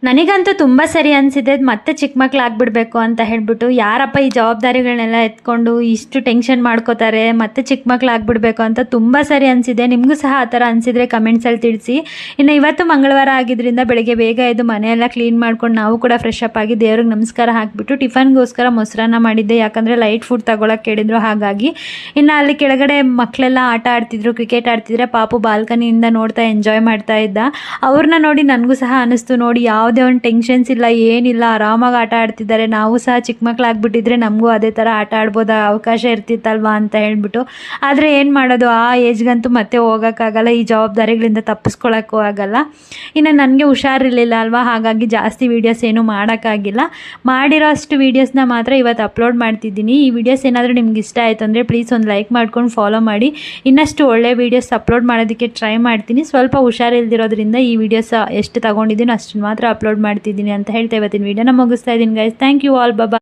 ನನಗಂತೂ ತುಂಬ ಸರಿ ಅನಿಸಿದೆ ಮತ್ತೆ ಚಿಕ್ಕ ಮಕ್ಳು ಆಗ್ಬಿಡ್ಬೇಕು ಅಂತ ಹೇಳ್ಬಿಟ್ಟು. ಯಾರಪ್ಪ ಈ ಜವಾಬ್ದಾರಿಗಳನ್ನೆಲ್ಲ ಎತ್ಕೊಂಡು ಇಷ್ಟು ಟೆನ್ಷನ್ ಮಾಡ್ಕೋತಾರೆ, ಮತ್ತೆ ಚಿಕ್ಕ ಮಕ್ಳು ಆಗ್ಬಿಡ್ಬೇಕು ಅಂತ ತುಂಬ ಸರಿ ಅನಿಸಿದೆ. ನಿಮಗೂ ಸಹ ಆ ಥರ ಅನಿಸಿದರೆ ಕಮೆಂಟ್ಸಲ್ಲಿ ತಿಳಿಸಿ. ಇನ್ನು ಇವತ್ತು ಮಂಗಳವಾರ ಆಗಿದ್ದರಿಂದ ಬೆಳಗ್ಗೆ ಬೇಗ ಎದ್ದು ಮನೆಯೆಲ್ಲ ಕ್ಲೀನ್ ಮಾಡ್ಕೊಂಡು ನಾವು ಕೂಡ ಫ್ರೆಶ್ ಅಪ್ ಆಗಿ ದೇವ್ರಿಗೆ ನಮಸ್ಕಾರ ಹಾಕಿಬಿಟ್ಟು ಟಿಫನ್ಗೋಸ್ಕರ ಮೊಸರನ್ನ ಮಾಡಿದ್ದೆ. ಯಾಕಂದರೆ ಲೈಟ್ ಫುಡ್ ತಗೊಳಕ್ಕೆ ಹೇಳಿದ್ರು, ಹಾಗಾಗಿ. ಇನ್ನು ಅಲ್ಲಿ ಕೆಳಗಡೆ ಮಕ್ಕಳೆಲ್ಲ ಆಟ ಆಡ್ತಿದ್ರು, ಕ್ರಿಕೆಟ್ ಆಡ್ತಿದ್ರೆ. ಪಾಪು ಬಾಲ್ಕನಿಯಿಂದ ನೋಡ್ತಾ ಎಂಜಾಯ್ ಮಾಡ್ತಾ ಇದ್ದ. ಅವ್ರನ್ನ ನೋಡಿ ನನಗೂ ಸಹ ಅನ್ನಿಸ್ತು, ನೋಡಿ ಯಾವುದೇ ಒಂದು ಟೆನ್ಷನ್ಸ್ ಇಲ್ಲ, ಏನಿಲ್ಲ, ಆರಾಮಾಗಿ ಆಟ ಆಡ್ತಿದ್ದಾರೆ. ನಾವು ಸಹ ಚಿಕ್ಕ ಮಕ್ಕಳಾಗ್ಬಿಟ್ಟಿದ್ರೆ ನಮಗೂ ಅದೇ ಥರ ಆಟ ಆಡ್ಬೋದು, ಅವಕಾಶ ಇರ್ತಿತ್ತಲ್ವಾ ಅಂತ ಹೇಳ್ಬಿಟ್ಟು. ಆದರೆ ಏನು ಮಾಡೋದು, ಆ ಏಜ್ಗಂತೂ ಮತ್ತೆ ಹೋಗೋಕ್ಕಾಗಲ್ಲ, ಈ ಜವಾಬ್ದಾರಿಗಳಿಂದ ತಪ್ಪಿಸ್ಕೊಳ್ಳೋಕ್ಕೂ ಆಗಲ್ಲ. ಇನ್ನು ನನಗೆ ಹುಷಾರಿರಲಿಲ್ಲ ಅಲ್ವಾ, ಹಾಗಾಗಿ ಜಾಸ್ತಿ ವೀಡಿಯೋಸ್ ಏನೂ ಮಾಡೋಕ್ಕಾಗಿಲ್ಲ. ಮಾಡಿರೋ ಅಷ್ಟು ವೀಡಿಯೋಸ್ನ ಮಾತ್ರ ಇವತ್ತು ಅಪ್ಲೋಡ್ ಮಾಡ್ತಿದ್ದೀನಿ. ಈ ವಿಡಿಯೋಸ್ ಏನಾದರೂ ನಿಮ್ಗೆ ಇಷ್ಟ ಆಯಿತು ಅಂದರೆ ಪ್ಲೀಸ್ ಒಂದು ಲೈಕ್ ಮಾಡ್ಕೊಂಡು ಫಾಲೋ ಮಾಡಿ. ಇನ್ನಷ್ಟು ಒಳ್ಳೆ ವೀಡಿಯೋಸ್ ಅಪ್ಲೋಡ್ ಮಾಡೋದಕ್ಕೆ ಟ್ರೈ ಮಾಡ್ತೀನಿ. ಸ್ವಲ್ಪ ಹುಷಾರಿಲ್ದಿರೋದ್ರಿಂದ ಈ ವಿಡಿಯೋಸ್ ಎಷ್ಟು ತಗೊಂಡಿದ್ದೀನಿ ಅಷ್ಟು ಮಾತ್ರ ಅಪ್ಲೋಡ್ ಮಾಡ್ತಿದ್ದೀನಿ ಅಂತ ಹೇಳ್ತಾ ಇವತ್ತಿನ ವೀಡಿಯೋನ ಮುಗಿಸ್ತಾ ಇದ್ದೀನಿ guys. Thank you all, Baba.